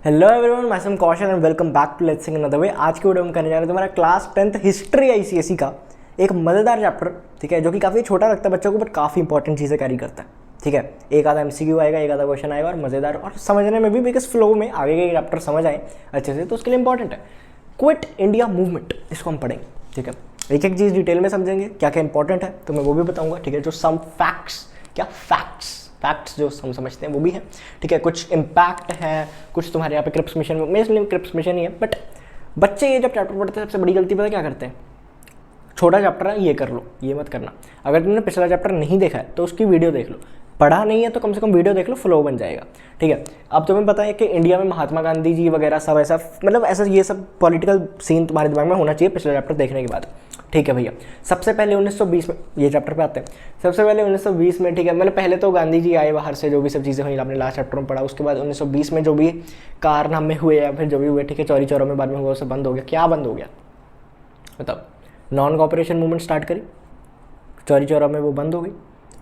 Hello everyone, मैं Sam Kaushal and welcome back to let's sing another way. आज की video में करने जा रहे हैं तुम्हारा क्लास 10th हिस्ट्री आईसीएसई का एक मज़ेदार चैप्टर, ठीक है, जो कि काफ़ी छोटा लगता है बच्चों को बट काफ़ी इंपॉर्टेंट चीज़ें कैरी करता है। ठीक है, एक आधा एमसीक्यू आएगा, एक आधा क्वेश्चन आएगा और मज़ेदार और समझने में भी बिकॉज फ्लो में आगे के चैप्टर समझ आए अच्छे से, तो उसके लिए इंपॉर्टेंट है। क्विट इंडिया मूवमेंट, इसको हम पढ़ेंगे। ठीक है, एक एक चीज़ डिटेल में समझेंगे, क्या क्या इंपॉर्टेंट है तो मैं वो भी बताऊंगा। ठीक है, जो सम फैक्ट्स, क्या फैक्ट्स जो हम समझते हैं वो भी है। ठीक है, कुछ इम्पैक्ट है, कुछ तुम्हारे यहाँ पे क्रिप्स मिशन में, इसलिए क्रिप्स मिशन ही है। बट बच्चे ये जब चैप्टर पढ़ते हैं सबसे बड़ी गलती पता क्या करते हैं, छोटा चैप्टर है ये कर लो, ये मत करना। अगर तुमने पिछला चैप्टर नहीं देखा है तो उसकी वीडियो देख लो, पढ़ा नहीं है तो कम से कम वीडियो देख लो, फ्लो बन जाएगा। ठीक है, अब तुम्हें पता है कि इंडिया में महात्मा गांधी जी वगैरह सब ऐसा, मतलब ऐसा ये सब पॉलिटिकल सीन तुम्हारे दिमाग में होना चाहिए पिछला चैप्टर देखने के बाद। ठीक है भैया, सबसे पहले 1920 में, ये चैप्टर पे आते हैं। सबसे पहले 1920 में, ठीक है, मतलब पहले तो गांधी जी आए बाहर से, जो भी सब चीज़ें हुई आपने लास्ट चैप्टर में पढ़ा। उसके बाद 1920 में जो भी कारनामे हुए या फिर जो भी हुए, ठीक है, चौरी चौरों में बाद में हुआ, सब बंद हो गया। क्या बंद हो गया मतलब, नॉन कॉपरेशन मूवमेंट स्टार्ट करी, चौरी चौरा में वो बंद हो गई।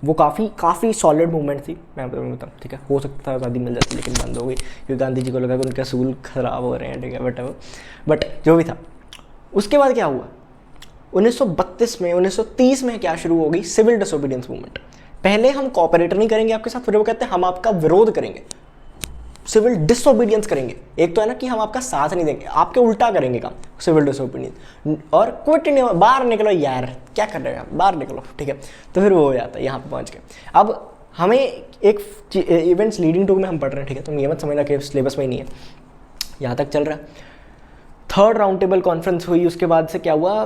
वो काफ़ी सॉलिड मूवमेंट थी, मैं बताऊँ। ठीक है, हो सकता है आज़ादी मिल जाती लेकिन बंद हो गई क्योंकि गांधी जी को लगा कि उनके असूल ख़राब हो रहे हैं। ठीक है, बट जो भी था। उसके बाद क्या हुआ, 1932 में, 1930 में क्या शुरू हो गई, सिविल डिसोबीडियंस मूवमेंट। पहले हम कॉपरेट नहीं करेंगे आपके साथ, फिर वो कहते हैं हम आपका विरोध करेंगे, सिविल डिसोबीडियंस करेंगे। एक तो है ना कि हम आपका साथ नहीं देंगे, आपके उल्टा करेंगे काम, सिविल डिसोबीडियंस। और क्विट इंडिया, बाहर निकलो यार, क्या कर रहे हो आप, बाहर निकलो। ठीक है, तो फिर वो हो जाता है, यहाँ पे पहुँच गए। अब हमें एक इवेंट्स लीडिंग टू में हम पढ़ रहे हैं। ठीक है, तुम ये मत समझना कि सिलेबस में ही नहीं है, यहाँ तक चल रहा है। थर्ड राउंड टेबल कॉन्फ्रेंस हुई, उसके बाद से क्या हुआ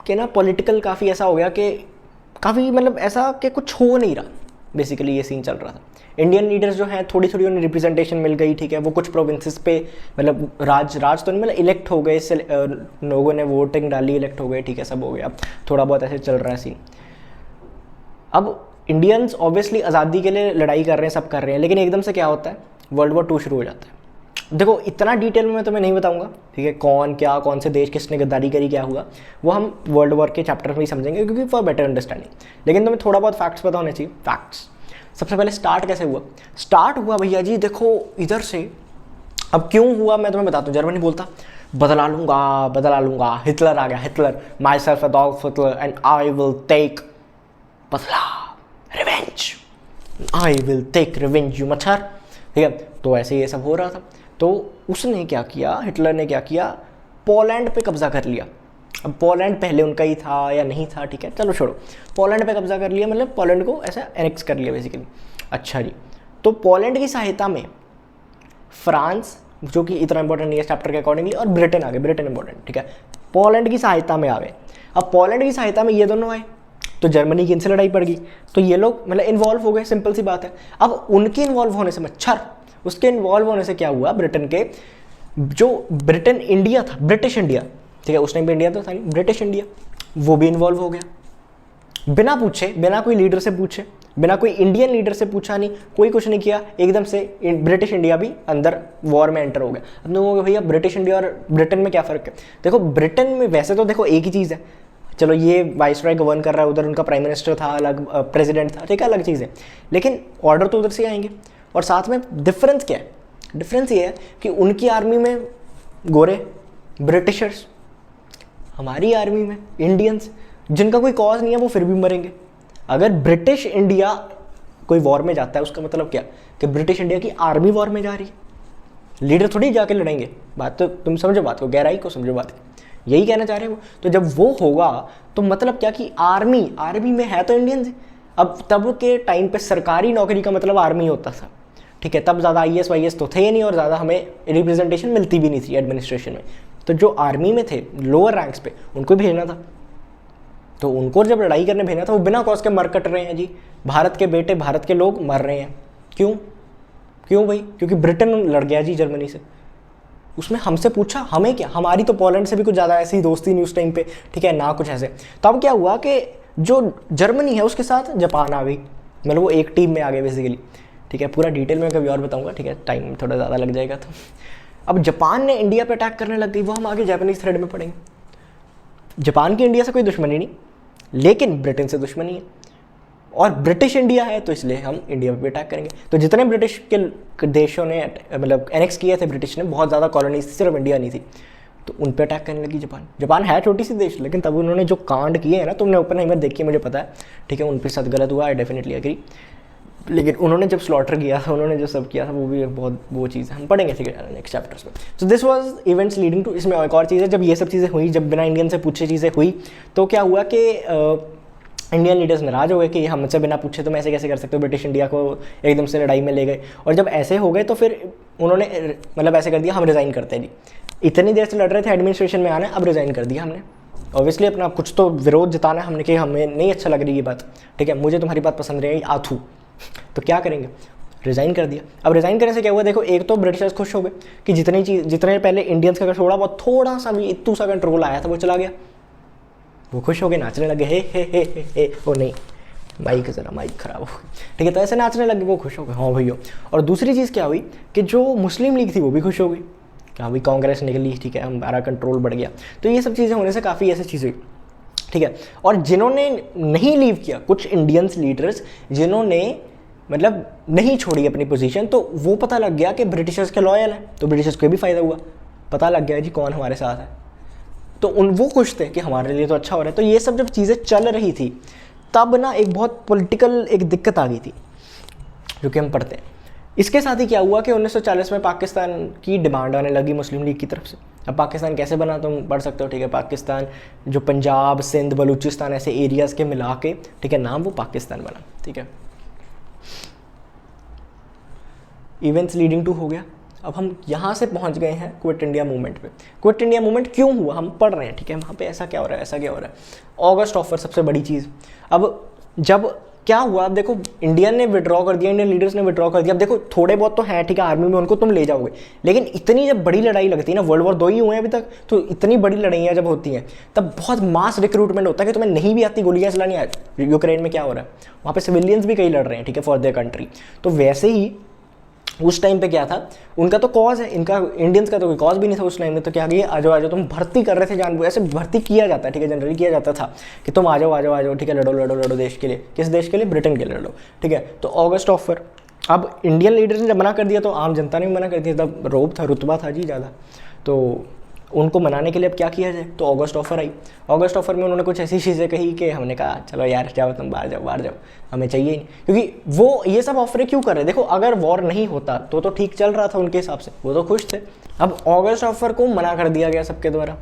कि ना पॉलिटिकल काफ़ी ऐसा हो गया कि काफ़ी मतलब ऐसा कि कुछ हो नहीं रहा, बेसिकली ये सीन चल रहा था। इंडियन लीडर्स जो हैं थोड़ी थोड़ी उन्हें रिप्रेजेंटेशन मिल गई। ठीक है, वो कुछ प्रोविंसेस पे मतलब राज तो नहीं, मतलब इलेक्ट हो गए, लोगों ने वोटिंग डाली, इलेक्ट हो गए। ठीक है, सब हो गया, अब थोड़ा बहुत ऐसे चल रहा है सीन। अब इंडियंस ऑब्वियसली आज़ादी के लिए लड़ाई कर रहे हैं, सब कर रहे हैं, लेकिन एकदम से क्या होता है, वर्ल्ड वॉर 2 शुरू हो जाता है। देखो इतना डिटेल में मैं तुम्हें नहीं बताऊंगा, ठीक है, कौन से देश किसने गद्दारी करी, क्या हुआ, वो हम वर्ल्ड वॉर के चैप्टर में ही समझेंगे क्योंकि फॉर बेटर अंडरस्टैंडिंग। लेकिन तुम्हें थोड़ा बहुत फैक्ट्स पता होने चाहिए। फैक्ट्स, सबसे पहले स्टार्ट कैसे हुआ, स्टार्ट हुआ भैया जी, देखो इधर से। अब क्यों हुआ मैं तुम्हें बताता हूँ। जर्मनी बोलता बदला लूंगा, हिटलर आ गया, Hitler, my self Adolf Hitler and I will take बदला, revenge, I will take revenge you मच्छर। ठीक है, तो ऐसे ये सब हो रहा था। तो उसने क्या किया, हिटलर ने क्या किया, पोलैंड पे कब्जा कर लिया। अब पोलैंड पहले उनका ही था या नहीं था, ठीक है, चलो छोड़ो, पोलैंड पे कब्जा कर लिया, मतलब पोलैंड को ऐसा एनेक्स कर लिया बेसिकली। अच्छा जी, तो पोलैंड की सहायता में फ्रांस, जो कि इतना इंपॉर्टेंट नहीं है चैप्टर के अकॉर्डिंगली, और ब्रिटेन आ गए, ब्रिटेन इंपॉर्टेंट। ठीक है, पोलैंड की सहायता में आ गए। अब पोलैंड की सहायता में ये दोनों आए तो जर्मनी की इनसे लड़ाई पड़ गई, तो ये लोग मतलब इन्वॉल्व हो गए, सिंपल सी बात है। अब उनके इन्वॉल्व होने से मच्छर, उसके इन्वॉल्व होने से क्या हुआ, ब्रिटेन के जो ब्रिटेन इंडिया था, ब्रिटिश इंडिया, ठीक है, उस टाइम पे इंडिया तो था नहीं, ब्रिटिश इंडिया, वो भी इन्वॉल्व हो गया। बिना पूछे, बिना कोई लीडर से पूछे, बिना कोई इंडियन लीडर से पूछा नहीं, कोई कुछ नहीं किया, एकदम से ब्रिटिश इंडिया भी अंदर वॉर में एंटर हो गया। अब लोगों भैया ब्रिटिश इंडिया और ब्रिटेन में क्या फ़र्क है। देखो ब्रिटेन में वैसे तो देखो एक ही चीज़ है, चलो ये वाइसरॉय गवर्न कर रहा है, उधर उनका प्राइम मिनिस्टर था अलग, प्रेसिडेंट था, ठीक है, अलग चीज़ है, लेकिन ऑर्डर तो उधर से आएंगे। और साथ में डिफरेंस क्या है, डिफरेंस ये है कि उनकी आर्मी में गोरे ब्रिटिशर्स, हमारी आर्मी में इंडियंस, जिनका कोई कॉज नहीं है वो फिर भी मरेंगे। अगर ब्रिटिश इंडिया कोई वॉर में जाता है उसका मतलब क्या कि ब्रिटिश इंडिया की आर्मी वॉर में जा रही है, लीडर थोड़ी जाके लड़ेंगे। बात तो तुम समझो, बात को गहराई को समझो, बात यही कहना चाह रहे हैं वो। तो जब वो होगा तो मतलब क्या कि आर्मी में है तो इंडियंस। अब तब के टाइम पे सरकारी नौकरी का मतलब आर्मी होता था, ठीक है, तब ज़्यादा IAS वाईएस तो थे नहीं और ज़्यादा हमें रिप्रेजेंटेशन मिलती भी नहीं थी एडमिनिस्ट्रेशन में। तो जो आर्मी में थे लोअर रैंक्स पे उनको भेजना था, तो उनको जब लड़ाई करने भेजना था, वो बिना कॉज के मर कट रहे हैं जी, भारत के बेटे, भारत के लोग मर रहे हैं। क्यों भाई, क्योंकि ब्रिटेन लड़ गया जी जर्मनी से। उसमें हमसे पूछा, हमें क्या, हमारी तो पोलैंड से भी कुछ ज़्यादा ऐसी दोस्ती नहीं उस टाइम पे, ठीक है ना, कुछ ऐसे। तो अब क्या हुआ कि जो जर्मनी है उसके साथ जापान आ गई, मतलब वो एक टीम में आ गए बेसिकली। ठीक है, पूरा डिटेल में कभी और बताऊंगा, ठीक है, टाइम थोड़ा ज़्यादा लग जाएगा। तो अब जापान ने इंडिया पे अटैक करने लग गई, वो हम आगे जापानीज थ्रेड में पढ़ेंगे। जापान की इंडिया से कोई दुश्मनी नहीं, लेकिन ब्रिटेन से दुश्मनी है। और ब्रिटिश इंडिया है तो इसलिए हम इंडिया पे भी अटैक करेंगे। तो जितने ब्रिटिश के देशों ने मतलब एनेक्स किए थे ब्रिटिश ने, बहुत ज़्यादा कॉलोनीज थी, सिर्फ इंडिया नहीं थी, तो उन पे अटैक करने लगी जापान। जापान है छोटी सी देश, लेकिन तब उन्होंने जो कांड किए हैं ना, तुमने ओपन हाइमर देखी मुझे पता है, ठीक है, उनके साथ गलत हुआ, आई डेफिनेटली एग्री, लेकिन उन्होंने जब स्लॉटर किया था, उन्होंने जो सब किया था, वो भी एक बहुत वो चीज़ है, हम पढ़ेंगे ठीक है नेक्स्ट चैप्टर्स में। So this was events leading to, इसमें एक और चीज़ है, जब ये सब चीज़ें हुई, जब बिना इंडियन से पूछे चीज़ें हुई, तो क्या हुआ कि इंडियन लीडर्स नाराज हो गए कि हमसे बिना पूछे तुम ऐसे कैसे कर सकते हो, ब्रिटिश इंडिया को एकदम से लड़ाई में ले गए। और जब ऐसे हो गए तो फिर उन्होंने मतलब ऐसे कर दिया, हम रिज़ाइन करते हैं जी, इतनी देर से लड़ रहे थे एडमिनिस्ट्रेशन में आना, अब रिज़ाइन कर दिया हमने। ऑब्वियसली अपना कुछ तो विरोध जताना है हमने कि हमें नहीं अच्छा लग रही ये बात, ठीक है, मुझे तुम्हारी बात पसंद नहीं आई आथू, तो क्या करेंगे, रिज़ाइन कर दिया। अब रिज़ाइन करने से क्या हुआ, देखो एक तो ब्रिटिशर्स खुश हो गए कि जितने पहले इंडियंस का थोड़ा बहुत थोड़ा सा भी इतू सा कंट्रोल आया था वो चला गया, वो खुश हो गए, नाचने लगे, हे ओ नहीं माइक ज़रा माइक ख़राब हो गई, ठीक है, तो ऐसे नाचने लगे, वो खुश हो गए, हाँ भैया। और दूसरी चीज़ क्या हुई कि जो मुस्लिम लीग थी वो भी खुश हो गई, हाँ भाई कांग्रेस निकली, ठीक है, हमारा कंट्रोल बढ़ गया। तो ये सब चीज़ें होने से काफ़ी ऐसी चीज़ हुई, ठीक है। और जिन्होंने नहीं लीव किया, कुछ इंडियंस लीडर्स जिन्होंने मतलब नहीं छोड़ी अपनी पोजीशन, तो वो पता लग गया कि ब्रिटिशर्स के लॉयल हैं, तो ब्रिटिशर्स को भी फ़ायदा हुआ, पता लग गया जी कौन हमारे साथ है, तो वो खुश थे कि हमारे लिए तो अच्छा हो रहा है। तो ये सब जब चीज़ें चल रही थी तब ना एक बहुत पॉलिटिकल एक दिक्कत आ गई थी जो कि हम पढ़ते हैं। इसके साथ ही क्या हुआ कि 1940 में पाकिस्तान की डिमांड आने लगी मुस्लिम लीग की तरफ से। अब पाकिस्तान कैसे बना तुम पढ़ सकते हो, ठीक है, पाकिस्तान जो पंजाब सिंध बलूचिस्तान ऐसे एरियाज़ के मिला के, ठीक है, नाम वो पाकिस्तान बना, ठीक है। इवेंट्स लीडिंग टू हो गया। अब हम यहाँ से पहुँच गए हैं क्विट इंडिया मूवमेंट पे। क्विट इंडिया मूवमेंट क्यों हुआ हम पढ़ रहे हैं, ठीक है, वहाँ पे ऐसा क्या हो रहा है, ऐसा क्या हो रहा है। ऑगस्ट ऑफर सबसे बड़ी चीज़। अब जब क्या हुआ, अब देखो इंडियन ने विड्रॉ कर दिया, इंडियन लीडर्स ने विड्रॉ कर दिया। अब देखो थोड़े बहुत तो हैं, ठीक है, आर्मी में उनको तुम ले जाओगे, लेकिन इतनी जब बड़ी लड़ाई लगती है ना, वर्ल्ड वॉर 2 ही हुए हैं अभी तक, तो इतनी बड़ी लड़ाइयाँ जब होती हैं तब बहुत मास रिक्रूटमेंट होता है कि तुम्हें नहीं भी आती गोलियाँ चलानी। यूक्रेन में क्या हो रहा है, वहाँ पे सिविलियंस भी कई लड़ रहे हैं, ठीक है, फॉर देयर कंट्री। तो वैसे ही उस टाइम पे क्या था, उनका तो कॉज है, इनका इंडियंस का तो कोई कॉज भी नहीं था उस टाइम में। तो क्या किया, आ जाओ तुम भर्ती कर रहे थे जानबूझ, ऐसे भर्ती किया जाता है, ठीक है, जनरली किया जाता था कि तुम आ जाओ, ठीक है, लड़ो देश के लिए। किस देश के लिए, ब्रिटेन के लिए लड़ो, ठीक है। तो ऑगस्ट ऑफर, अब इंडियन लीडर्स ने जब मना कर दिया तो आम जनता ने भी मना कर दिया, तब रोब था, रुतबा था जी ज़्यादा, तो उनको मनाने के लिए अब क्या किया जाए, तो ऑगस्ट ऑफर आई। ऑगस्ट ऑफर में उन्होंने कुछ ऐसी चीज़ें कही कि हमने कहा चलो यार जाओ तुम बाहर जाओ, हमें चाहिए ही नहीं, क्योंकि वो ये सब ऑफर क्यों कर रहे। देखो अगर वॉर नहीं होता तो ठीक चल रहा था उनके हिसाब से, वो तो खुश थे। अब ऑगस्ट ऑफर को मना कर दिया गया सबके द्वारा,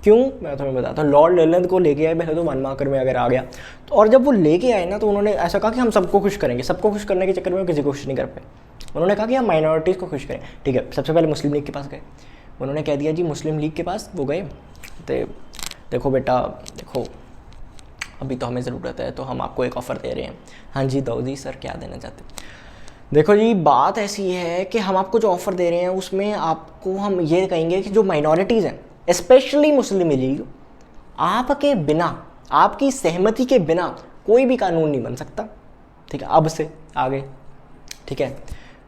क्यों मैं तुम्हें बताता हूँ। लॉर्ड लेलैंड को लेके आए पहले तो मनमाकर में अगर आ गया तो, और जब वो लेके आए ना तो उन्होंने ऐसा कहा कि हम सबको खुश करेंगे। सबको खुश करने के चक्कर में किसी को खुश नहीं कर पाए। उन्होंने कहा कि हम माइनॉरिटीज़ को खुश करें, ठीक है। सबसे पहले मुस्लिम लीग के पास गए, उन्होंने कह दिया जी मुस्लिम लीग के पास वो गए, तो देखो बेटा देखो अभी तो हमें ज़रूरत है तो हम आपको एक ऑफ़र दे रहे हैं। हाँ जी दो जी सर, क्या देना चाहते हैं। देखो जी बात ऐसी है कि हम आपको जो ऑफ़र दे रहे हैं उसमें आपको हम ये कहेंगे कि जो माइनॉरिटीज़ हैं स्पेशली मुस्लिम लीग, आपके बिना, आपकी सहमति के बिना कोई भी कानून नहीं बन सकता, ठीक है, अब से आगे, ठीक है।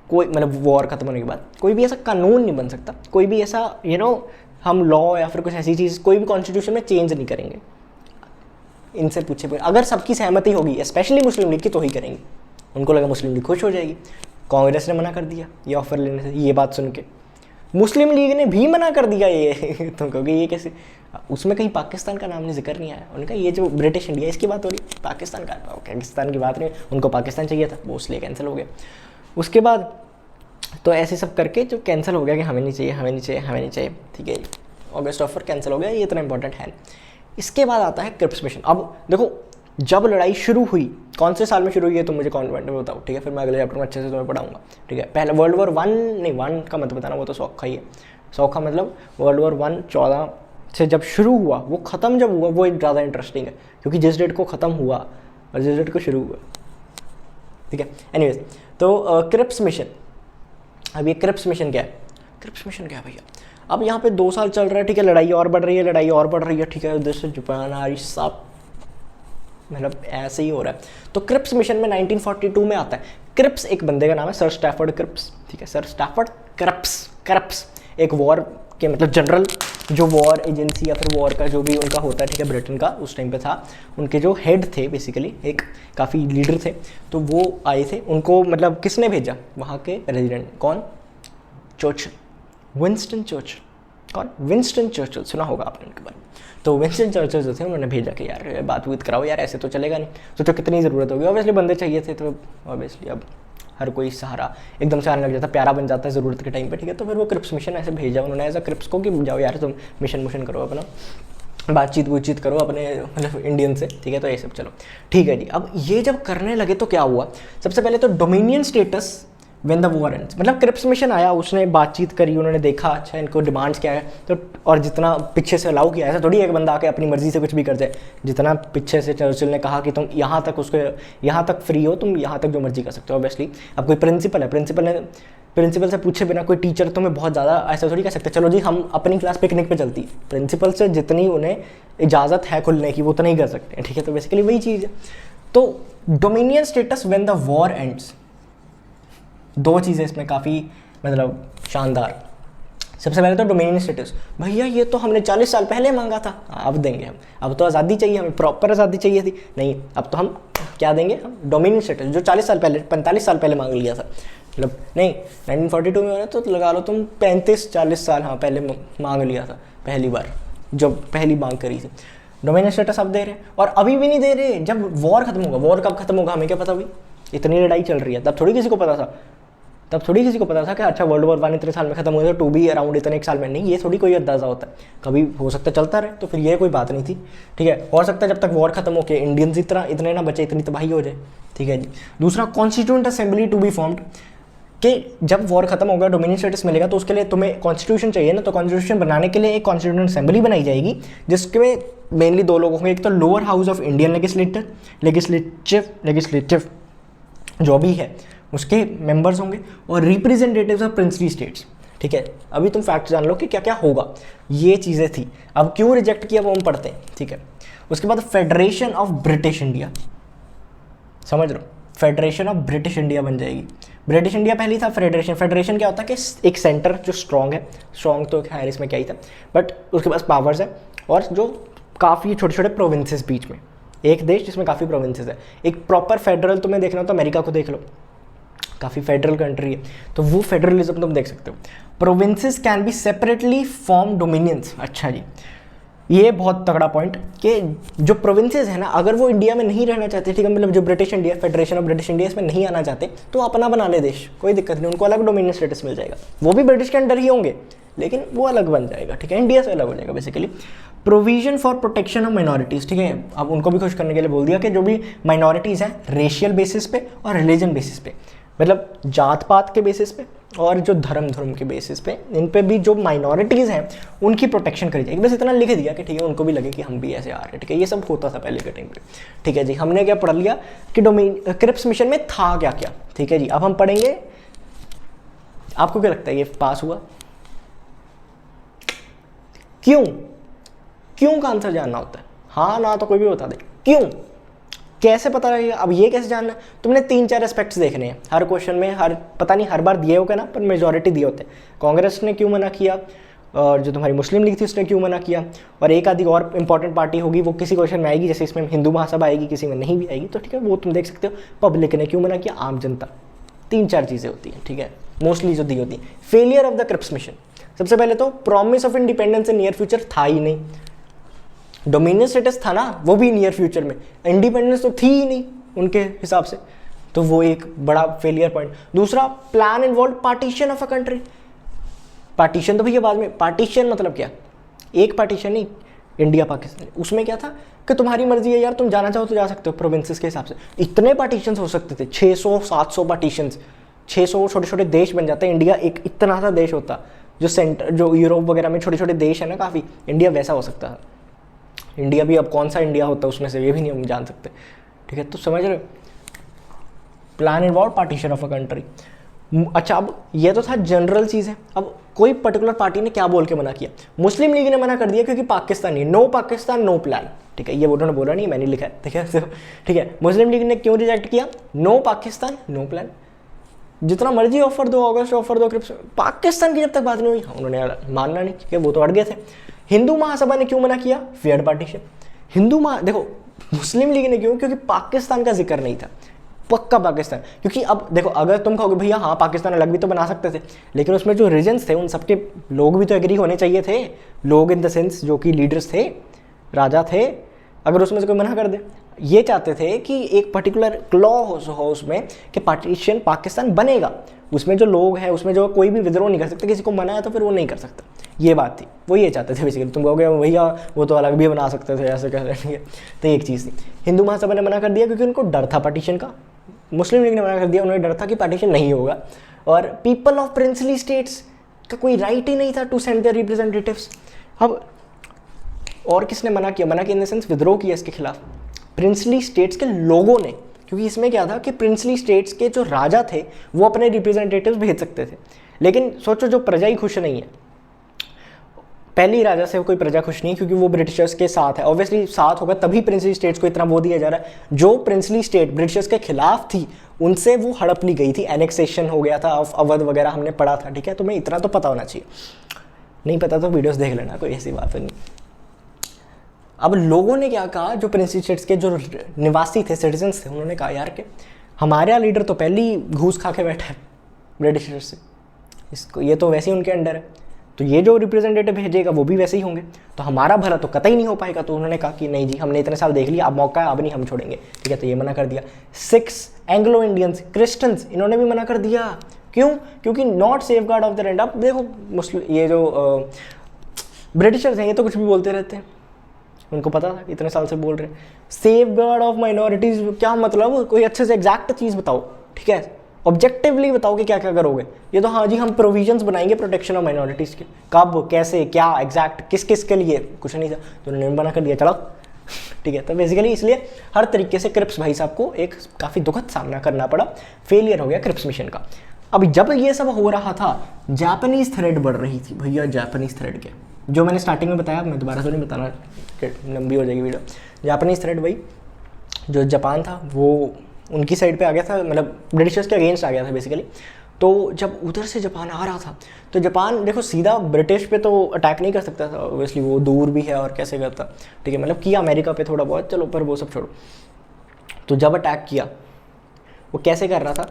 कोई मतलब वॉर खत्म होने के बाद कोई भी ऐसा कानून नहीं बन सकता, कोई भी ऐसा हम लॉ या फिर कुछ ऐसी चीज़ कोई भी कॉन्स्टिट्यूशन में चेंज नहीं करेंगे। इनसे पूछे अगर सबकी सहमति होगी स्पेशली मुस्लिम लीग की तो ही करेंगे। उनको लगा मुस्लिम लीग खुश हो जाएगी। कांग्रेस ने मना कर दिया ये ऑफर लेने से। ये बात सुन के मुस्लिम लीग ने भी मना कर दिया ये तो क्योंकि ये कैसे, उसमें कहीं पाकिस्तान का नाम नहीं जिक्र नहीं आया। उनका ये जो ब्रिटिश इंडिया इसकी बात हो रही, पाकिस्तान की बात नहीं, उनको पाकिस्तान चाहिए था, वो इसलिए कैंसिल हो गया। उसके बाद तो ऐसे सब करके जो कैंसिल हो गया कि हमें नहीं चाहिए, ठीक है, ऑगस्ट ऑफर कैंसिल हो गया, ये इतना इंपॉर्टेंट है। इसके बाद आता है क्रिप्स मिशन। अब देखो जब लड़ाई शुरू हुई, कौन से साल में शुरू हुई है तुम मुझे कॉन्वेंट में बताओ, ठीक है, फिर मैं अगले चैप्टर में अच्छे से तुम्हें पढ़ाऊंगा, ठीक है। पहले वर्ल्ड वॉर 1 नहीं, 1 का मत बताना, वो तो सौखा ही है। सौखा मतलब वर्ल्ड वॉर 1 14 से जब शुरू हुआ, वो ख़त्म जब हुआ, वो एक ज़्यादा इंटरेस्टिंग है क्योंकि जिस डेट को ख़त्म हुआ और जिस डेट को शुरू हुआ, ठीक है। एनीवेज तो क्रिप्स मिशन, अब ये क्रिप्स मिशन क्या है, क्रिप्स मिशन क्या है भैया। अब यहाँ पे 2 साल चल रहा है, ठीक है, लड़ाई और बढ़ रही है, ठीक है, उधर से जापान आ रही, सब मतलब ऐसे ही हो रहा है। तो क्रिप्स मिशन में 1942 में आता है। क्रिप्स एक बंदे का नाम है, सर स्टैफर्ड क्रिप्स, ठीक है, सर स्टैफर्ड क्रिप्स एक वॉर के मतलब जनरल जो वॉर एजेंसी या फिर वॉर का जो भी उनका होता है, ठीक है, ब्रिटेन का उस टाइम पे था, उनके जो हेड थे बेसिकली, एक काफ़ी लीडर थे, तो वो आए थे। उनको मतलब किसने भेजा, वहाँ के रेजिडेंट, कौन, चर्चिल, विंस्टन चर्चिल। कौन, विंस्टन चर्चिल, सुना होगा आपने उनके बारे में। तो विंस्टन चर्चिल जो थे उन्होंने भेजा कि यार बात कराओ यार, ऐसे तो चलेगा नहीं। सोचो कितनी ज़रूरत होगी, ऑब्वियसली बंदे चाहिए थे, तो ऑब्वियसली अब हर कोई सहारा एकदम से आने लग जाता, प्यारा बन जाता है ज़रूरत के टाइम पे, ठीक है। तो फिर वो क्रिप्स मिशन ऐसे भेजा उन्होंने एज अ क्रिप्स को कि जाओ यार तुम मिशन करो अपना, बातचीत करो अपने मतलब इंडियन से, ठीक है। तो ये सब चलो ठीक है जी। अब ये जब करने लगे तो क्या हुआ, सबसे पहले तो dominion status when the war ends, मतलब क्रिप्स मिशन आया, उसने बातचीत करी, उन्होंने देखा अच्छा इनको डिमांड्स क्या है, तो और जितना पीछे से अलाउ किया, ऐसा थोड़ी एक बंदा आके अपनी मर्जी से कुछ भी कर जाए। जितना पीछे से चर्चिल ने कहा कि तुम यहाँ तक उसको यहाँ तक फ्री हो, तुम यहाँ तक जो मर्जी कर सकते हो। ऑब्वियसली अब कोई प्रिंसिपल है, प्रिंसिपल से पूछे बिना कोई टीचर तुम्हें बहुत ज़्यादा ऐसा थोड़ी कह सकते, चलो जी हम अपनी क्लास पिकनिक पे चलती है, प्रिंसिपल से जितनी उन्हें इजाज़त है खुलने की वो तो नहीं कर सकते, ठीक है। तो बेसिकली वही चीज़ है। तो dominion status when the war ends, दो चीज़ें इसमें काफ़ी मतलब शानदार। सबसे पहले तो डोमिनियन स्टेटस, भैया ये तो हमने 40 साल पहले मांगा था, अब देंगे हम, अब तो आज़ादी चाहिए हमें, प्रॉपर आज़ादी चाहिए थी, नहीं अब तो हम क्या देंगे, हम डोमिनियन स्टेटस जो 40 साल पहले 45 साल पहले मांग लिया था, मतलब नहीं 1942 में हो रहा तो लगा लो तुम 35-40 साल हाँ पहले मांग लिया था पहली बार, जब पहली मांग करी थी। डोमिनियन स्टेटस अब दे रहे, और अभी भी नहीं दे रहे, जब वॉर खत्म होगा, वॉर कब खत्म होगा हमें क्या पता, अभी इतनी लड़ाई चल रही है, तब थोड़ी किसी को पता था कि अच्छा वर्ल्ड वॉर 1 इतने साल में खत्म हुआ, तो 2 भी अराउंड इतने एक साल में, नहीं, ये थोड़ी कोई अंदाजा होता है, कभी हो सकता है चलता रहे, तो फिर ये कोई बात नहीं थी, ठीक है। हो सकता है जब तक वॉर खत्म हो के इंडियंस इतने ना बचे, इतनी तबाही हो जाए, ठीक है जी। दूसरा, constituent assembly to be formed, कि जब वॉर खत्म होगा डोमिनियन स्टेटस मिलेगा तो उसके लिए तुम्हें कॉन्स्टिट्यूशन चाहिए ना, तो कॉन्स्टिट्यूशन बनाने के लिए एक कॉन्स्टिट्यूएंट असेंबली बनाई जाएगी, जिसमें मेनली 2 लोग होंगे, एक तो lower house of Indian legislative जो भी है उसके मेंबर्स होंगे, और रिप्रेजेंटेटिव्स ऑफ प्रिंसली स्टेट्स, ठीक है। अभी तुम फैक्ट जान लो कि क्या क्या होगा, ये चीज़ें थी। अब क्यों रिजेक्ट किया वो हम पढ़ते हैं, ठीक है। उसके बाद फेडरेशन ऑफ ब्रिटिश इंडिया, समझ लो, फेडरेशन ऑफ ब्रिटिश इंडिया बन जाएगी। ब्रिटिश इंडिया पहली था, फेडरेशन क्या होता है कि एक सेंटर जो स्ट्रॉन्ग है, स्ट्रॉन्ग तो खैर इसमें क्या ही था, बट उसके पास पावर्स है, और जो काफ़ी छोटे छोटे प्रोविंसेस बीच में, एक देश जिसमें काफ़ी प्रोविंसेस है, एक प्रॉपर फेडरल तुम्हें देखना हो तो अमेरिका को देख लो, काफ़ी फेडरल कंट्री है, तो वो फेडरलिज्म तुम देख सकते हो। Provinces can be separately form dominions, अच्छा जी, ये बहुत तगड़ा पॉइंट कि जो प्रोविंसेस है ना, अगर वो इंडिया में नहीं रहना चाहते, ठीक है, मतलब जो British India, federation of British India इसमें नहीं आना चाहते, तो अपना बना ले देश, कोई दिक्कत नहीं, उनको अलग डोमिनियन स्टेटस मिल जाएगा, वो भी ब्रिटिश के अंडर ही होंगे, लेकिन वो अलग बन जाएगा, ठीक है, इंडिया से अलग हो जाएगा basically. Provision for protection of minorities, ठीक है, अब उनको भी खुश करने के लिए बोल दिया कि जो भी माइनॉरिटीज़ हैं रेशियल बेसिस पे और रिलीजन बेसिस पे, मतलब जात पात के बेसिस पे और जो धर्म के बेसिस पे, इन पे भी जो माइनॉरिटीज़ हैं उनकी प्रोटेक्शन करी जाएगी। बस इतना लिख दिया कि ठीक है, उनको भी लगे कि हम भी ऐसे आ रहे हैं, ठीक है, ये सब होता था पहले के टाइम पे, ठीक है जी। हमने क्या पढ़ लिया कि क्रिप्स मिशन में था क्या क्या, ठीक है जी। अब हम पढ़ेंगे, आपको क्या लगता है ये पास हुआ, क्यों का आंसर जानना होता है, हाँ ना तो कोई भी बता दे, क्यों कैसे पता रहेगा। अब ये कैसे जानना, तुमने 3-4 एस्पेक्ट्स देखने हैं हर क्वेश्चन में, पता नहीं हर बार दिए होगा ना, पर मेजॉरिटी दिए होते हैं। कांग्रेस ने क्यों मना किया, और जो तुम्हारी मुस्लिम लीग थी उसने क्यों मना किया, और एक आधी और इंपॉर्टेंट पार्टी होगी वो किसी क्वेश्चन में आएगी, जैसे इसमें हिंदू महासभा आएगी, किसी में नहीं भी आएगी, तो ठीक है, वो तुम देख सकते हो। पब्लिक ने क्यों मना किया, आम जनता, 3-4 चीज़ें होती हैं, ठीक है, मोस्टली जो दी होती हैं। Failure of the Cripps mission, सबसे पहले तो promise of independence in near future था ही नहीं, डोमिनियन स्टेटस था ना, वो भी नियर फ्यूचर में, इंडिपेंडेंस तो थी ही नहीं उनके हिसाब से, तो वो एक बड़ा फेलियर पॉइंट। दूसरा, plan involve partition of a country, partition तो भैया बाद में, पार्टीशन मतलब क्या, एक पार्टीशन नहीं, इंडिया पाकिस्तान, उसमें क्या था कि तुम्हारी मर्जी है यार, तुम जाना चाहो तो जा सकते हो प्रोविंसेस के हिसाब से। इतने पार्टीशन हो सकते थे, 600-700 पार्टीशन, 600 छोटे छोटे देश बन जाते हैं। इंडिया एक इतना सा देश होता, जो सेंटर, जो यूरोप वगैरह में छोटे छोटे देश है ना काफ़ी, इंडिया वैसा हो सकता है। इंडिया भी अब कौन सा इंडिया होता है उसमें से, ये भी नहीं हम जान सकते, ठीक है, तो समझ रहे हो। Plan involve partition of a country. अच्छा, अब ये तो था जनरल चीज़ है, अब कोई पर्टिकुलर पार्टी ने क्या बोल के मना किया। मुस्लिम लीग ने मना कर दिया क्योंकि Pakistani, no Pakistan no plan, ठीक है, ये उन्होंने बोला नहीं, मैंने लिखा है, ठीक है, तो ठीक है, मुस्लिम लीग ने क्यों रिजेक्ट किया, नो पाकिस्तान नो प्लान, जितना मर्जी ऑफर दो, अगस्त ऑफर दो, क्रिप्स, पाकिस्तान की जब तक बात नहीं हुई, उन्होंने मानना नहीं, ठीक है, वो तो अड़ गए थे। हिंदू महासभा ने क्यों मना किया? फेयर्ड पार्टीशन। देखो मुस्लिम लीग ने क्यों? क्योंकि पाकिस्तान का जिक्र नहीं था, पक्का पाकिस्तान। क्योंकि अब देखो, अगर तुम कहोगे भैया हाँ पाकिस्तान अलग भी तो बना सकते थे, लेकिन उसमें जो रीजन्स थे उन सबके लोग भी तो एग्री होने चाहिए थे। लोग इन द सेंस जो कि लीडर्स थे, राजा थे। अगर उसमें से कोई मना कर दे, ये चाहते थे कि एक पर्टिकुलर क्लॉज हो उसमें कि पार्टीशन पाकिस्तान बनेगा, उसमें जो लोग हैं उसमें जो कोई भी विद्रोह नहीं कर सकते, किसी को मना है तो फिर वो नहीं कर सकता, ये बात थी। वो ये चाहते थे बेसिकली। तुम कहोगे भैया वो तो अलग भी बना सकते थे, ऐसे कह रहे हैं, तो एक चीज़ थी। हिंदू महासभा ने मना कर दिया क्योंकि उनको डर था पार्टीशन का। मुस्लिम लीग ने मना कर दिया, उन्हें डर था कि पार्टीशन नहीं होगा। और पीपल ऑफ प्रिंसली स्टेट्स का कोई राइट ही नहीं था टू सेंड देयर रिप्रेजेंटेटिव्स। अब और किसने मना किया? मना किया इन द सेंस विद्रोह किया इसके खिलाफ प्रिंसली स्टेट्स के लोगों ने। क्योंकि इसमें क्या था कि प्रिंसली स्टेट्स के जो राजा थे वो अपने रिप्रेजेंटेटिव्स भेज सकते थे, लेकिन सोचो जो प्रजा ही खुश नहीं है, पहली राजा से कोई प्रजा खुश नहीं, क्योंकि वो ब्रिटिशर्स के साथ है। ऑब्वियसली साथ होगा तभी प्रिंसली स्टेट्स को इतना वो दिया जा रहा है। जो प्रिंसली स्टेट ब्रिटिशर्स के खिलाफ थी उनसे वो हड़प ली गई थी, एनेक्सेशन हो गया था ऑफ अवध वगैरह, हमने पढ़ा था, ठीक है। तुम्हें इतना तो पता होना चाहिए, नहीं पता तो वीडियोस देख लेना, कोई ऐसी बात नहीं। अब लोगों ने क्या कहा, जो प्रिंसली स्टेट्स के जो निवासी थे, सिटीजन्स थे, उन्होंने कहा यार कि हमारा लीडर तो पहले ही घूस खा के बैठा है ब्रिटिशर्स से, इसको ये तो वैसे ही उनके अंडर है, तो ये जो रिप्रेजेंटेटिव भेजेगा वो भी वैसे ही होंगे, तो हमारा भला तो कतई नहीं हो पाएगा। तो उन्होंने कहा कि नहीं जी, हमने इतने साल देख लिया, अब मौका है, अब नहीं हम छोड़ेंगे, ठीक है। तो ये मना कर दिया। 6 एंग्लो इंडियंस, क्रिश्चियंस, इन्होंने भी मना कर दिया। क्यों? क्योंकि not safe guard of the land. अब देखो मुस्लिम ये जो ब्रिटिशर्स हैं ये तो कुछ भी बोलते रहते हैं, उनको पता था, इतने साल से बोल रहे हैं सेफ गार्ड ऑफ माइनॉरिटीज़। क्या मतलब? कोई अच्छे से एग्जैक्ट चीज़ बताओ, ठीक है, ऑब्जेक्टिवली बताओ कि क्या क्या करोगे। ये तो हाँ जी हम प्रोविजंस बनाएंगे प्रोटेक्शन ऑफ माइनॉरिटीज़ के, कब, कैसे, क्या, एग्जैक्ट, किस किस के लिए, कुछ नहीं था। तो उन्होंने मना कर दिया, चलो ठीक है। तो बेसिकली इसलिए हर तरीके से क्रिप्स भाई साहब को एक काफ़ी दुखद सामना करना पड़ा, फेलियर हो गया क्रिप्स मिशन का। अब जब ये सब हो रहा था, जापानीज़ थ्रेड बढ़ रही थी भैया, जापानीज़ थ्रेड के जो मैंने स्टार्टिंग में बताया, मैं दोबारा से नहीं बताना, लंबी हो जाएगी वीडियो। जापानीज़ थ्रेड वही जो जापान था वो उनकी साइड पे आ गया था, मतलब ब्रिटिशर्स के अगेंस्ट आ गया था बेसिकली। तो जब उधर से जापान आ रहा था, तो जापान देखो सीधा ब्रिटिश पे तो अटैक नहीं कर सकता था, ऑब्वियसली वो दूर भी है और कैसे करता, ठीक है, मतलब किया अमेरिका पे थोड़ा बहुत, चलो पर वो सब छोड़ो। तो जब अटैक किया वो कैसे कर रहा था,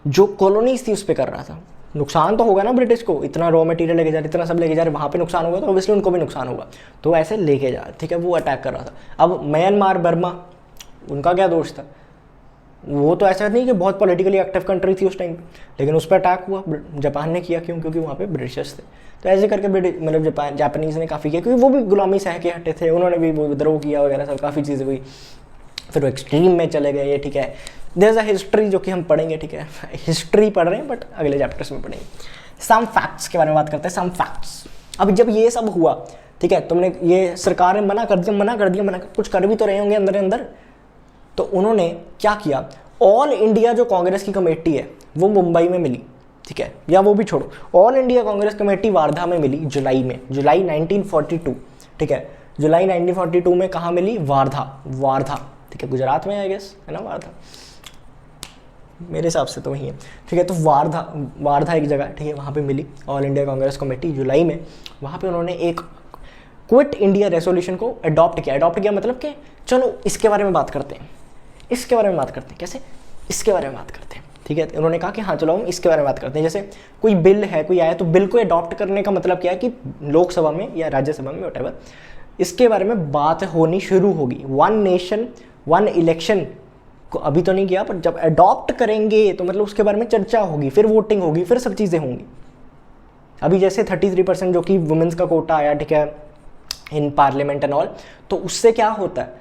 जो कॉलोनीज थी उस पर कर रहा था। नुकसान तो होगा ना ब्रिटिश को, इतना रॉ मटेरियल लेके जा रहे, इतना सब लेके जा रहे, वहाँ पे नुकसान होगा तो ऑब्वियसली उनको भी नुकसान होगा, तो ऐसे लेके जा, ठीक है। वो अटैक कर रहा था। अब म्यांमार, बर्मा, उनका क्या दोष था? वो तो ऐसा नहीं कि बहुत पॉलिटिकली एक्टिव कंट्री थी उस टाइम पे, लेकिन उस पर अटैक हुआ, जापान ने किया। क्यों? क्योंकि वहाँ पे ब्रिटिशर्स थे। तो ऐसे करके मतलब जापानीज़ ने काफ़ी किया, क्योंकि वो भी गुलामी सह के हटे थे, उन्होंने भी विद्रोह किया वगैरह सब, काफ़ी चीज़ें हुई। फिर वो एक्सट्रीम में चले गए, ठीक है। देयर इज अ हिस्ट्री जो कि हम पढ़ेंगे, ठीक है, हिस्ट्री पढ़ रहे हैं बट अगले चैप्टर्स में पढ़ेंगे। सम फैक्ट्स के बारे में बात करते हैं, सम फैक्ट्स। अब जब ये सब हुआ, ठीक है, तुमने ये सरकार ने मना कर दिया, कुछ कर भी तो रहे होंगे अंदर अंदर, तो उन्होंने क्या किया, ऑल इंडिया जो कांग्रेस की कमेटी है वो मुंबई में मिली, ठीक है, या वो भी छोड़ो, all India Congress committee Wardha में मिली जुलाई 1942, ठीक है। जुलाई 1942 में कहाँ मिली? वार्धा, ठीक है, गुजरात में आई गेस, है ना वार्धा, मेरे हिसाब से तो वही है, ठीक है। तो वार्धा एक जगह, ठीक है, वहाँ पे मिली ऑल इंडिया कांग्रेस कमेटी जुलाई में। वहाँ पे उन्होंने एक क्विट इंडिया रेजोल्यूशन को अडॉप्ट किया मतलब कि चलो इसके बारे में बात करते हैं, कैसे, इसके बारे में बात करते हैं, ठीक है। उन्होंने कहा कि हाँ चलो हम इसके बारे में बात करते हैं। जैसे कोई बिल है, कोई आया, तो बिल को अडॉप्ट करने का मतलब क्या है कि लोकसभा में या राज्यसभा में व्हाटएवर, इसके बारे में बात होनी शुरू होगी। 1 नेशन 1 इलेक्शन को अभी तो नहीं किया, पर जब अडॉप्ट करेंगे तो मतलब उसके बारे में चर्चा होगी, फिर वोटिंग होगी, फिर सब चीज़ें होंगी। अभी जैसे 33% जो कि वुमेंस का कोटा आया, ठीक है, इन पार्लियामेंट एंड ऑल, तो उससे क्या होता है,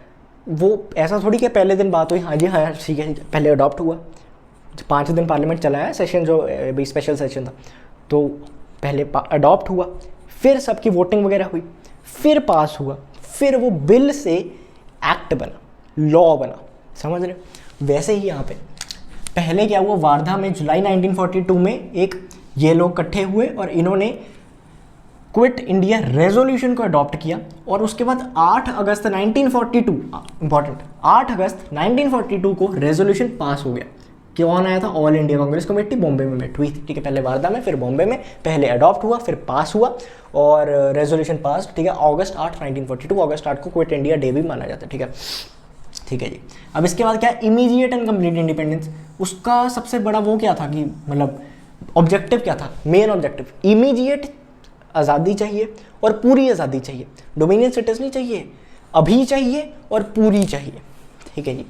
वो ऐसा थोड़ी कि पहले दिन बात हुई, हाँ जी हाँ ठीक है, पहले अडॉप्ट हुआ, 5 दिन पार्लियामेंट चला है सेशन, जो अभी स्पेशल सेशन था, तो पहले अडॉप्ट हुआ, फिर सबकी वोटिंग वगैरह हुई, फिर पास हुआ, फिर वो बिल से एक्ट बना, लॉ बना, समझ रहे? वैसे ही यहाँ पे पहले क्या हुआ, वार्धा में जुलाई 1942 में एक ये लोग इकट्ठे हुए और इन्होंने क्विट इंडिया रेजोल्यूशन को अडॉप्ट किया। और उसके बाद 8 अगस्त 1942, इंपॉर्टेंट, 8 अगस्त 1942 को रेजोल्यूशन पास हो गया। कौन आया था, all India Congress committee Bombay में मेट हुई थी, ठीक है, पहले वार्धा में फिर बॉम्बे में, पहले अडॉप्ट हुआ फिर पास हुआ और रेजोल्यूशन पास, ठीक है, अगस्त 8 1942, अगस्त 8 को क्विट इंडिया डे भी माना जाता है, ठीक है, ठीक है जी। अब इसके बाद क्या, इमीडिएट एंड कंप्लीट इंडिपेंडेंस, उसका सबसे बड़ा वो क्या था कि मतलब ऑब्जेक्टिव क्या था, मेन ऑब्जेक्टिव, इमीडिएट आज़ादी चाहिए और पूरी आज़ादी चाहिए, डोमिनियन स्टेटस नहीं चाहिए, अभी चाहिए और पूरी चाहिए, ठीक है जी।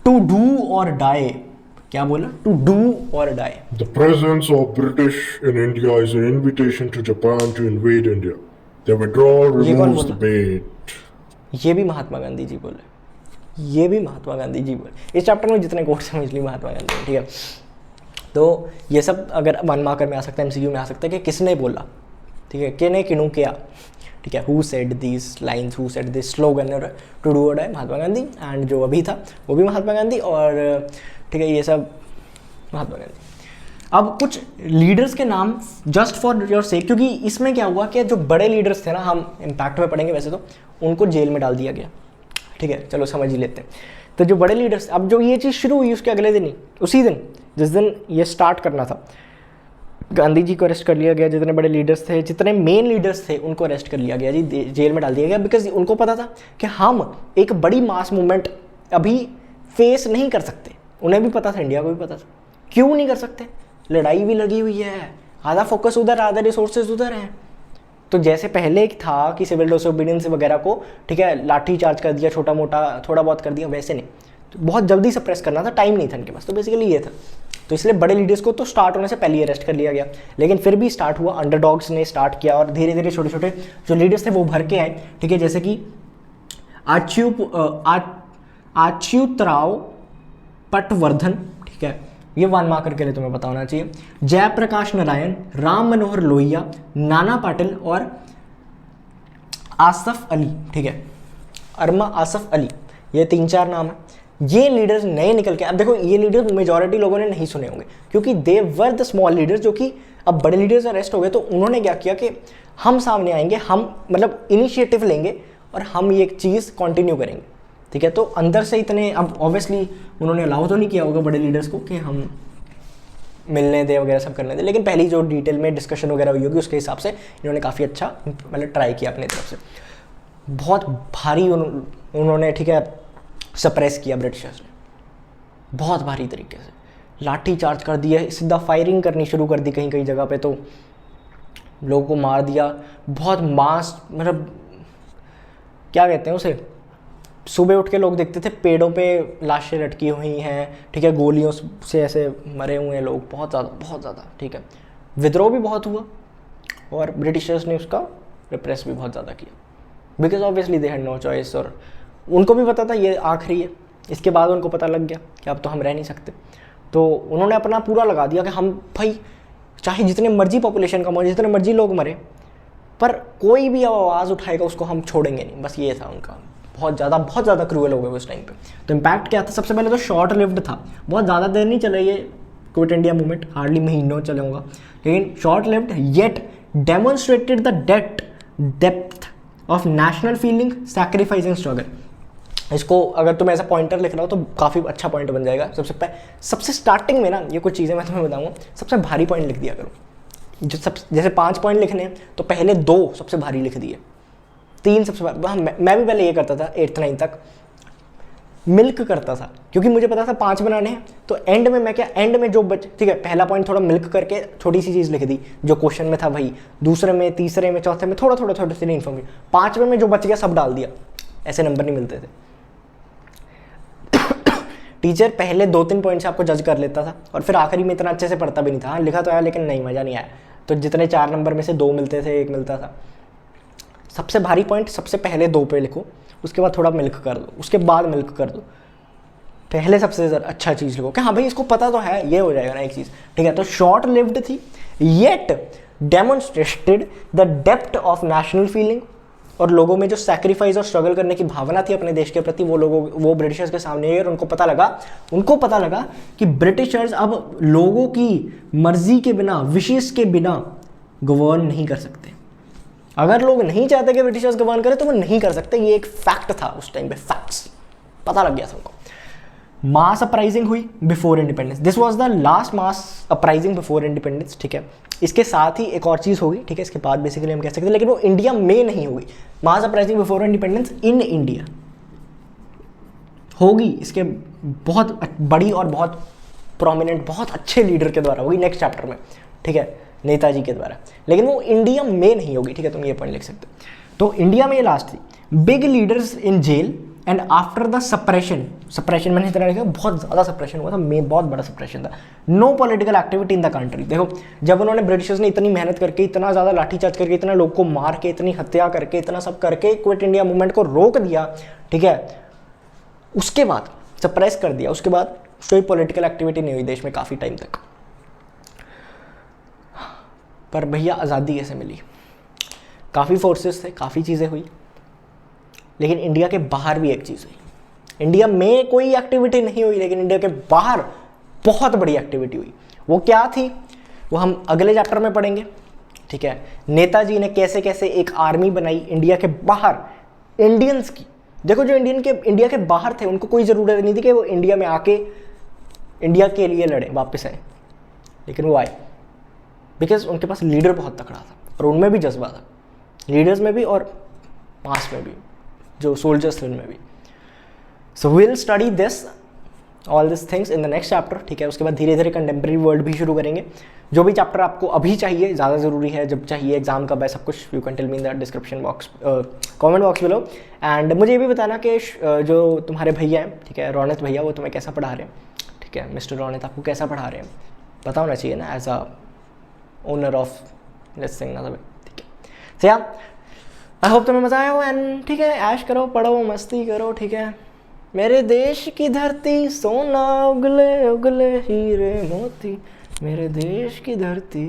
टू डू और डाई, क्या बोला, टू डू और die. The presence of British in India is an invitation to Japan to invade India. The withdrawal ये कौन removes the बोला? bait. ये भी महात्मा गांधी जी बोले, ये भी महात्मा गांधी जी बोले। इस चैप्टर में जितने कोट समझ ली महात्मा गांधी ने, ठीक है। तो ये सब अगर 1 मार्कर में आ सकता है, एमसीक्यू में आ सकता है कि किसने बोला, ठीक है, किने किनू किया, ठीक है, who said this lines, who said this slogan, और टू डू और डाई महात्मा गांधी, एंड जो अभी था वो भी महात्मा गांधी, और ठीक है ये सब महात्मा गांधी। अब कुछ लीडर्स के नाम जस्ट फॉर योर सेक, क्योंकि इसमें क्या हुआ कि जो बड़े लीडर्स थे ना, हम इम्पैक्ट में पढ़ेंगे वैसे तो, उनको जेल में डाल दिया गया, ठीक है, चलो समझ ही लेते हैं। तो जो बड़े लीडर्स, अब जो ये चीज़ शुरू हुई उसके अगले दिन ही, उसी दिन जिस दिन ये स्टार्ट करना था, गांधी जी को अरेस्ट कर लिया गया, जितने बड़े लीडर्स थे, जितने मेन लीडर्स थे उनको अरेस्ट कर लिया गया जी, जेल में डाल दिया गया, बिकॉज उनको पता था कि हम एक बड़ी मास मूवमेंट अभी फेस नहीं कर सकते। उन्हें भी पता था, इंडिया को भी पता था, क्यों नहीं कर सकते, लड़ाई भी लगी हुई है, आधा फोकस उधर, आधा रिसोर्सेज उधर हैं। तो जैसे पहले था कि सिविल डिसोबीडियंस वगैरह को, ठीक है, लाठी चार्ज कर दिया, छोटा मोटा थोड़ा बहुत कर दिया, वैसे नहीं, तो बहुत जल्दी सप्रेस करना था, टाइम नहीं था इनके पास, तो बेसिकली ये था। तो इसलिए बड़े लीडर्स को तो स्टार्ट होने से पहले ही अरेस्ट कर लिया गया, लेकिन फिर भी स्टार्ट हुआ, अंडरडॉग्स ने स्टार्ट किया और धीरे धीरे छोटे छोटे जो लीडर्स थे वो भर के आए, ठीक है, जैसे कि अच्युतराव पटवर्धन, ठीक है, ये 1 मार्कर के लिए तुम्हें पता होना चाहिए, जयप्रकाश नारायण, राम मनोहर लोहिया, नाना पाटिल और आसफ अली, ठीक है, अरमा आसफ अली, ये 3-4 नाम है। ये लीडर्स नए निकल के, अब देखो ये लीडर्स मेजॉरिटी लोगों ने नहीं सुने होंगे, क्योंकि दे वर द स्मॉल लीडर्स, जो कि अब बड़े लीडर्स अरेस्ट हो गए, तो उन्होंने क्या किया कि हम सामने आएंगे, हम मतलब इनिशिएटिव लेंगे और हम ये चीज़ कंटिन्यू करेंगे, ठीक है। तो अंदर से इतने, अब ऑब्वियसली उन्होंने अलाउ तो नहीं किया होगा बड़े लीडर्स को कि हम मिलने दे वगैरह सब करने दे, लेकिन पहली जो डिटेल में डिस्कशन वगैरह हुई होगी उसके हिसाब से इन्होंने काफ़ी अच्छा मतलब ट्राई किया अपनी तरफ से। बहुत भारी उन्होंने, ठीक है, सप्रेस किया ब्रिटिशर्स ने, बहुत भारी तरीके से लाठी चार्ज कर दिया, सीधा फायरिंग करनी शुरू कर दी कहीं कहीं जगह पे, तो लोगों को मार दिया, बहुत मास, मतलब क्या कहते हैं उसे, सुबह उठ के लोग देखते थे पेड़ों पे लाशें लटकी हुई हैं, ठीक है, गोलियों से ऐसे मरे हुए हैं लोग, बहुत ज़्यादा, ठीक है। विद्रोह भी बहुत हुआ और ब्रिटिशर्स ने उसका रिप्रेस भी बहुत ज़्यादा किया, because obviously they had no choice, और उनको भी पता था ये आखिरी है, इसके बाद उनको पता लग गया कि अब तो हम रह नहीं सकते, तो उन्होंने अपना पूरा लगा दिया कि हम भाई चाहे जितने मर्जी पॉपुलेशन कम हो, जितने मर्जी लोग मरे, पर कोई भी आवाज़ उठाएगा उसको हम छोड़ेंगे नहीं, बस ये था उनका। बहुत ज़्यादा क्रूअल हो गए उस टाइम पे। तो इम्पैक्ट क्या था, सबसे पहले तो शॉर्ट लिव्ड था, बहुत ज़्यादा देर नहीं चला ये क्विट इंडिया मूवमेंट, हार्डली महीनों चले होगा, लेकिन short lived, yet demonstrated the depth of national feeling, sacrifice and struggle. इसको अगर तुम ऐसा पॉइंटर लिख रहा हो तो काफ़ी अच्छा पॉइंट बन जाएगा। सबसे स्टार्टिंग में ना ये कुछ चीज़ें मैं तुम्हें बताऊँगा, सबसे भारी पॉइंट लिख दिया करो, जैसे 5 पॉइंट लिखने हैं तो पहले 2 सबसे भारी लिख दिए, 3 सबसे भारी। मैं भी पहले ये करता था 8th 9th तक, मिल्क करता था, क्योंकि मुझे पता था 5 बनाने हैं, तो एंड में मैं क्या, एंड में जो ठीक है, पहला पॉइंट थोड़ा मिल्क करके छोटी सी चीज़ लिख दी जो क्वेश्चन में था भाई, दूसरे में, तीसरे में, चौथे में थोड़ा सी इन्फॉर्मेशन, 5वें में जो बच गया सब डाल दिया, ऐसे नंबर नहीं मिलते थे। टीचर पहले 2-3 पॉइंट से आपको जज कर लेता था और फिर आखिरी में इतना अच्छे से पढ़ता भी नहीं था, हाँ लिखा तो आया लेकिन नहीं, मज़ा नहीं आया, तो जितने 4 नंबर में से 2 मिलते थे, 1 मिलता था। सबसे भारी पॉइंट सबसे पहले 2 पे लिखो, उसके बाद थोड़ा मिल्क कर दो, उसके बाद मिल्क कर दो, पहले सबसे अच्छा चीज़ लिखो कि हाँ भाई इसको पता तो है, ये हो जाएगा ना एक चीज़, ठीक है। तो शॉर्ट लिव्ड थी, yet demonstrated the depth of national feeling, और लोगों में जो सैक्रिफाइस और स्ट्रगल करने की भावना थी अपने देश के प्रति, वो ब्रिटिशर्स के सामने आई, और उनको पता लगा कि ब्रिटिशर्स अब लोगों की मर्जी के बिना, विशेष के बिना गवर्न नहीं कर सकते। अगर लोग नहीं चाहते कि ब्रिटिशर्स गवर्न करें तो वो नहीं कर सकते, ये एक फैक्ट था उस टाइम पे, फैक्ट्स पता लग गया था उनको। मास अपराइजिंग हुई before independence, this was the last mass uprising before independence, ठीक है। इसके साथ ही एक और चीज़ होगी, ठीक है, इसके बाद बेसिकली हम कह सकते हैं, लेकिन वो इंडिया में नहीं होगी। Mass uprising before independence in India होगी, इसके बहुत बड़ी और बहुत प्रोमिनेंट, बहुत अच्छे लीडर के द्वारा होगी नेक्स्ट चैप्टर में, ठीक है, नेताजी के द्वारा, लेकिन वो इंडिया में नहीं होगी, ठीक है, तुम ये पॉइंट लिख सकते हो। तो इंडिया में ये लास्ट थी, big leaders in jail and after the suppression, suppression मैंने इतना लिखा, बहुत ज़्यादा सप्रेशन हुआ था, बहुत बड़ा सप्रेशन था। No political activity in the country, देखो जब उन्होंने ब्रिटिशर्स ने इतनी मेहनत करके, इतना ज़्यादा लाठीचार्ज करके, इतना लोग को मार के, इतनी हत्या करके, इतना सब करके क्विट इंडिया मूवमेंट को रोक दिया, ठीक है, उसके बाद सप्रेस कर दिया, उसके बाद कोई पॉलिटिकल एक्टिविटी नहीं हुई देश में काफ़ी टाइम तक। पर भैया आज़ादी कैसे मिली? काफ़ी फोर्सेस थे, काफ़ी चीज़ें हुई, लेकिन इंडिया के बाहर भी एक चीज़ हुई। इंडिया में कोई एक्टिविटी नहीं हुई, लेकिन इंडिया के बाहर बहुत बड़ी एक्टिविटी हुई। वो क्या थी वो हम अगले चैप्टर में पढ़ेंगे, ठीक है। नेताजी ने कैसे कैसे एक आर्मी बनाई इंडिया के बाहर इंडियंस की। देखो जो इंडिया के बाहर थे उनको कोई ज़रूरत नहीं थी कि वो इंडिया में आके इंडिया के लिए लड़े, वापस आए, लेकिन वो आए बिकॉज उनके पास लीडर बहुत तकड़ा था और उनमें भी जज्बा था, लीडर्स में भी और मास में भी, जो सोल्जर्स थे उनमें भी। So we will study this all this things in the next chapter, ठीक है। उसके बाद धीरे धीरे कंटेम्प्रेरी वर्ल्ड भी शुरू करेंगे। जो भी चैप्टर आपको अभी चाहिए, ज़्यादा ज़रूरी है, जब चाहिए, एग्जाम कब है, सब कुछ you can tell me in the description box, comment box below. And मुझे ये भी बताना कि जो तुम्हारे भैया हैं, ठीक है, रौनक भैया, वो तुम्हें कैसा पढ़ा रहे हैं, ठीक है, मिस्टर रौनक आपको कैसा पढ़ा रहे हैं, पता होना चाहिए ना, as a owner of let's sing ना, ठीक है। सो या आई होप तुम्हें मज़ा आया हो, एंड ठीक है, ऐश करो, पढ़ो, मस्ती करो, ठीक है। मेरे देश की धरती सोना उगले उगले हीरे मोती, मेरे देश की धरती।